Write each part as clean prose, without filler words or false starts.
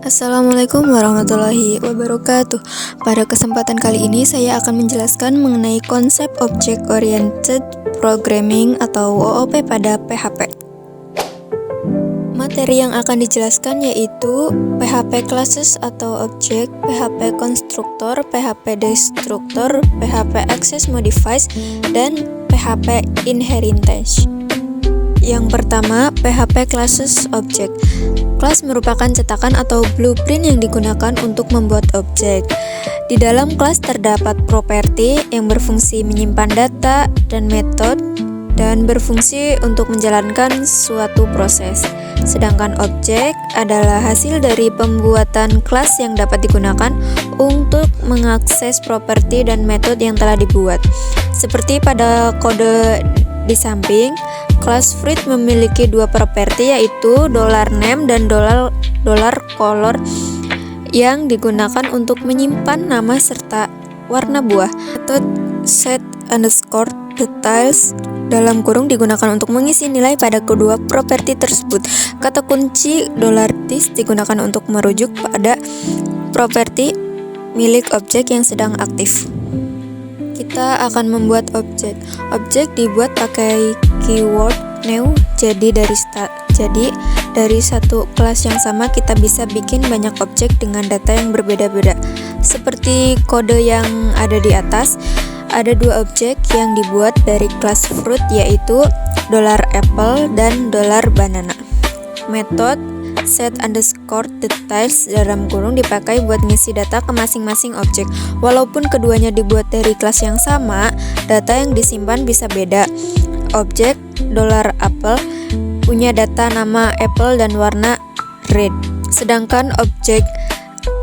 Assalamualaikum warahmatullahi wabarakatuh. Pada kesempatan kali ini saya akan menjelaskan mengenai konsep Object Oriented Programming atau OOP pada PHP. Materi yang akan dijelaskan yaitu PHP Classes atau Object, PHP Constructor, PHP Destructor, PHP Access Modifiers, dan PHP Inheritance. Yang pertama, PHP Classes Object. Kelas merupakan cetakan atau blueprint yang digunakan untuk membuat objek. Di dalam kelas terdapat properti yang berfungsi menyimpan data dan metode dan berfungsi untuk menjalankan suatu proses. Sedangkan objek adalah hasil dari pembuatan kelas yang dapat digunakan untuk mengakses properti dan metode yang telah dibuat. Seperti pada kode di samping, kelas fruit memiliki dua properti yaitu $name dan $color yang digunakan untuk menyimpan nama serta warna buah. Metode set_details dalam kurung digunakan untuk mengisi nilai pada kedua properti tersebut. Kata kunci $this digunakan untuk merujuk pada properti milik objek yang sedang aktif. Kita akan membuat objek. Objek dibuat pakai keyword new. Jadi dari satu kelas yang sama kita bisa bikin banyak objek dengan data yang berbeda-beda. Seperti kode yang ada di atas, ada dua objek yang dibuat dari kelas fruit yaitu $apple dan $banana. Metode set_details dalam kurung dipakai buat ngisi data ke masing-masing objek. Walaupun keduanya dibuat dari kelas yang sama, data yang disimpan bisa beda. Objek $apple punya data nama apple dan warna red, sedangkan objek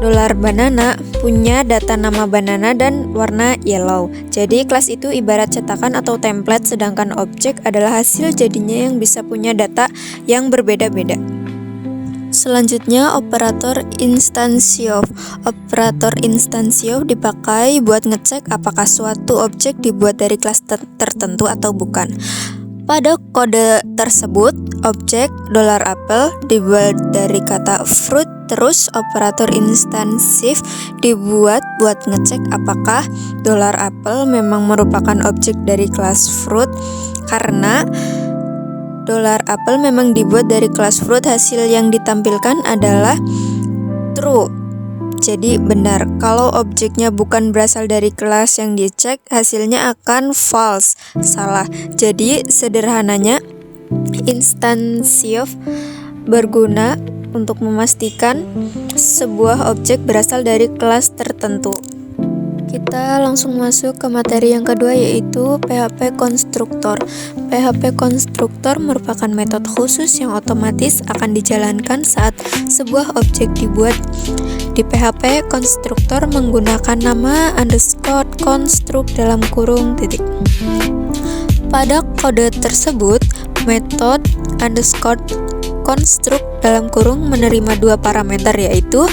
$banana punya data nama banana dan warna yellow. Jadi kelas itu ibarat cetakan atau template, sedangkan objek adalah hasil jadinya yang bisa punya data yang berbeda-beda. Selanjutnya, operator instansi of. Operator instansi of dipakai buat ngecek apakah suatu objek dibuat dari kelas tertentu atau bukan. Pada kode tersebut, objek $apple dibuat dari kata fruit, terus operator instansive dibuat buat ngecek apakah $apple memang merupakan objek dari kelas fruit. Karena $apple memang dibuat dari kelas fruit, hasil yang ditampilkan adalah true. Jadi benar. Kalau objeknya bukan berasal dari kelas yang dicek, hasilnya akan false, salah. Jadi sederhananya, instansi of berguna untuk memastikan sebuah objek berasal dari kelas tertentu. Kita langsung masuk ke materi yang kedua yaitu PHP Constructor. PHP Constructor merupakan metode khusus yang otomatis akan dijalankan saat sebuah objek dibuat. Di PHP Constructor menggunakan nama _construct dalam kurung titik. Pada kode tersebut, metode _construct dalam kurung menerima dua parameter yaitu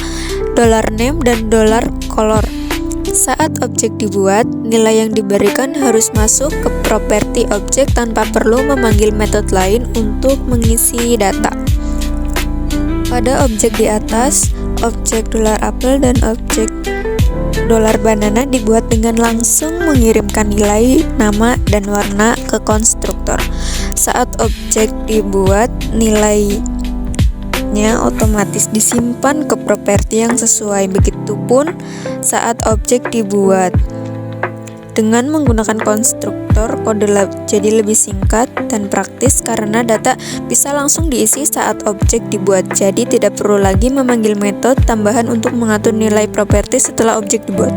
$name dan $color. Saat objek dibuat, nilai yang diberikan harus masuk ke properti objek tanpa perlu memanggil metode lain untuk mengisi data. Pada objek di atas, objek $apple dan objek $banana dibuat dengan langsung mengirimkan nilai, nama, dan warna ke konstruktor. Saat objek dibuat, nilainya otomatis disimpan ke properti yang sesuai. Begitupun saat objek dibuat. Dengan menggunakan konstruktor, kode jadi lebih singkat dan praktis karena data bisa langsung diisi saat objek dibuat. Jadi tidak perlu lagi memanggil metode tambahan untuk mengatur nilai properti setelah objek dibuat.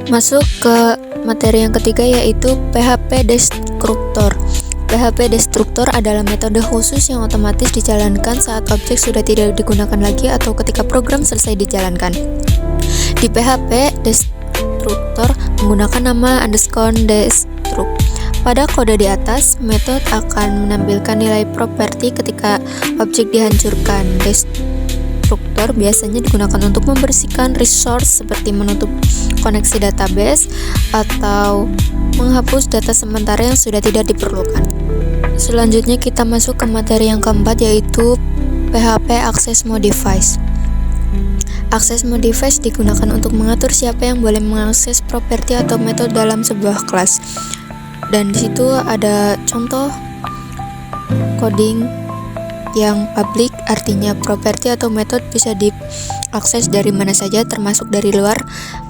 Masuk ke materi yang ketiga yaitu PHP Destructor. PHP Destructor adalah metode khusus yang otomatis dijalankan saat objek sudah tidak digunakan lagi atau ketika program selesai dijalankan. Di PHP Destructor menggunakan nama _destruct. Pada kode di atas, metode akan menampilkan nilai properti ketika objek dihancurkan. Destructor biasanya digunakan untuk membersihkan resource seperti menutup koneksi database atau menghapus data sementara yang sudah tidak diperlukan. Selanjutnya kita masuk ke materi yang keempat yaitu PHP Access Modifiers. Access modifiers digunakan untuk mengatur siapa yang boleh mengakses properti atau metode dalam sebuah kelas. Dan di situ ada contoh coding yang public, artinya properti atau metode bisa diakses dari mana saja termasuk dari luar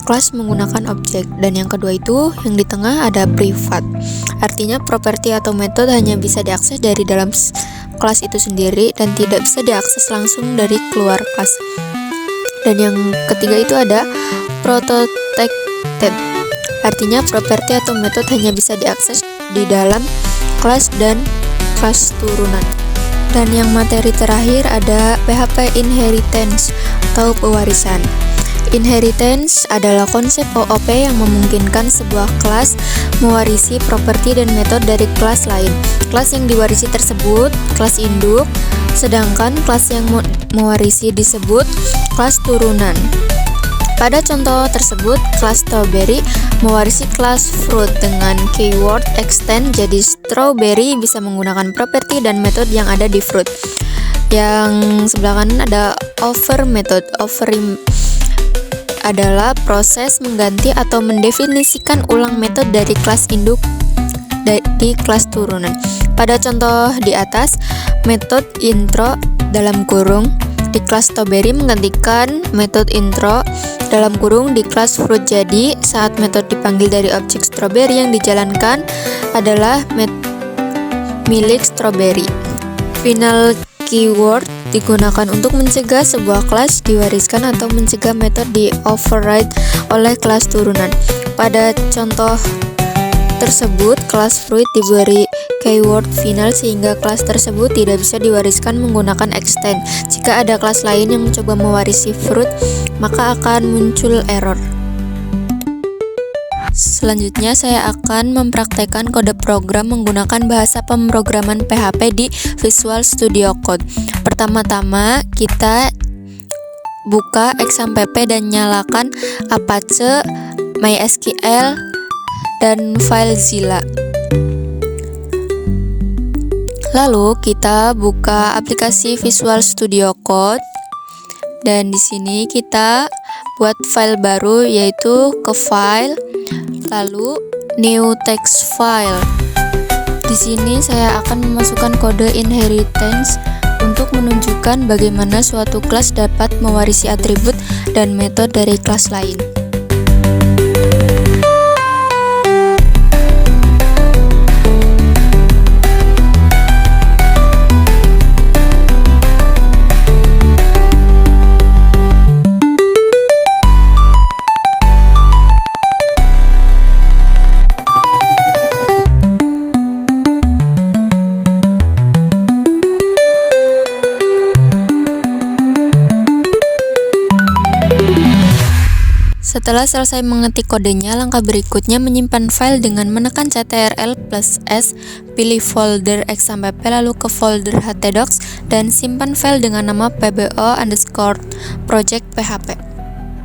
kelas menggunakan objek. Dan yang kedua itu, yang di tengah ada privat, artinya properti atau metode hanya bisa diakses dari dalam kelas itu sendiri dan tidak bisa diakses langsung dari keluar kelas. Dan yang ketiga itu ada protected, artinya properti atau metode hanya bisa diakses di dalam kelas dan kelas turunan. Dan yang materi terakhir ada PHP inheritance atau pewarisan. Inheritance adalah konsep OOP yang memungkinkan sebuah kelas mewarisi properti dan metode dari kelas lain. Kelas yang diwarisi tersebut kelas induk, sedangkan kelas yang mewarisi disebut kelas turunan. Pada contoh tersebut, kelas strawberry mewarisi kelas fruit dengan keyword extend, jadi strawberry bisa menggunakan properti dan metode yang ada di fruit. Yang sebelah kanan ada over method. Over adalah proses mengganti atau mendefinisikan ulang metode dari kelas induk di kelas turunan. Pada contoh di atas, metode intro dalam kurung di kelas strawberry menggantikan metode intro dalam kurung di kelas fruit. Jadi saat metode dipanggil dari objek strawberry, yang dijalankan adalah milik strawberry. Final keyword digunakan untuk mencegah sebuah kelas diwariskan atau mencegah metode di override oleh kelas turunan. Pada contoh tersebut, kelas fruit diberi keyword final sehingga kelas tersebut tidak bisa diwariskan menggunakan extend. Jika ada kelas lain yang mencoba mewarisi fruit, maka akan muncul error. Selanjutnya saya akan mempraktekkan kode program menggunakan bahasa pemrograman PHP di Visual Studio Code. Pertama-tama kita buka XAMPP dan nyalakan Apache, MySQL, dan FileZilla. Lalu kita buka aplikasi Visual Studio Code dan di sini kita buat file baru, yaitu ke file, lalu new text file. Di sini saya akan memasukkan kode inheritance untuk menunjukkan bagaimana suatu kelas dapat mewarisi atribut dan metode dari kelas lain. Setelah selesai mengetik kodenya, langkah berikutnya menyimpan file dengan menekan Ctrl+S, pilih folder XAMPP, lalu ke folder htdocs, dan simpan file dengan nama pbo_project.php.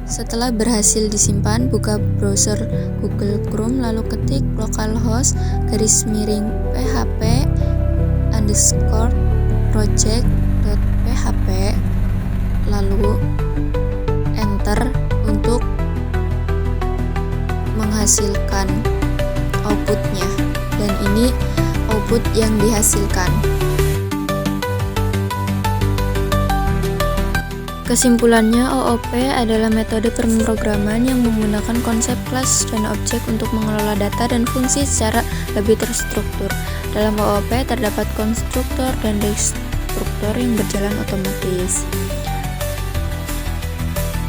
Setelah berhasil disimpan, buka browser Google Chrome, lalu ketik localhost /php_project.php, lalu enter untuk menghasilkan outputnya, dan ini output yang dihasilkan. Kesimpulannya, OOP adalah metode pemrograman yang menggunakan konsep kelas dan objek untuk mengelola data dan fungsi secara lebih terstruktur. Dalam OOP terdapat konstruktor dan destruktor yang berjalan otomatis.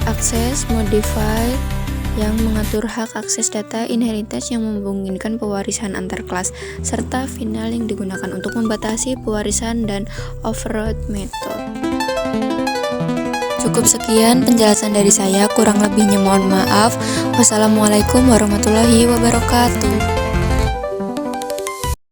Akses modifier yang mengatur hak akses data, inheritance yang memungkinkan pewarisan antar kelas, serta final yang digunakan untuk membatasi pewarisan dan override method. Cukup sekian penjelasan dari saya, kurang lebihnya mohon maaf. Wassalamualaikum warahmatullahi wabarakatuh.